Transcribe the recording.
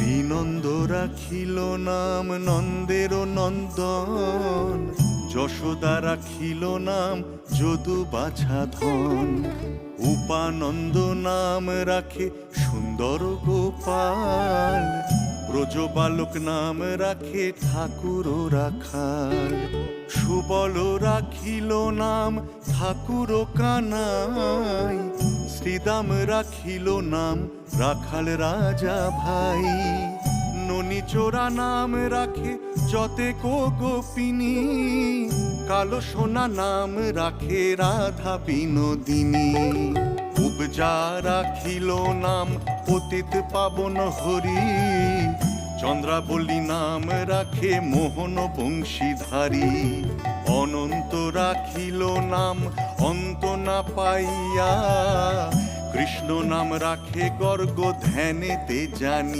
শ্রীনন্দ রাখিল নাম নন্দের নন্দন, যশোদা রাখিল নাম যদু বাছা ধন। উপানন্দ নাম রাখে সুন্দর গোপাল, ব্রজবালক নাম রাখে ঠাকুর রাখাল। সুবল রাখিল নাম ঠাকুর কানাই, শ্রীদাম রাখিল নাম রাখাল রাজা ভাই। ননীচোরা নাম রাখে যতেকো গোপিনী, কালো সোনা নাম রাখে রাধা বিনোদিনী। উপজা রাখিল নাম পতিত পাবন হরি, চন্দ্রাবলী নাম রাখে মোহন বংশীধারী। অনন্ত রাখিল নাম অন্ত না পাইয়া, কৃষ্ণ নাম রাখে গর্গ ধ্যানেতে জানি।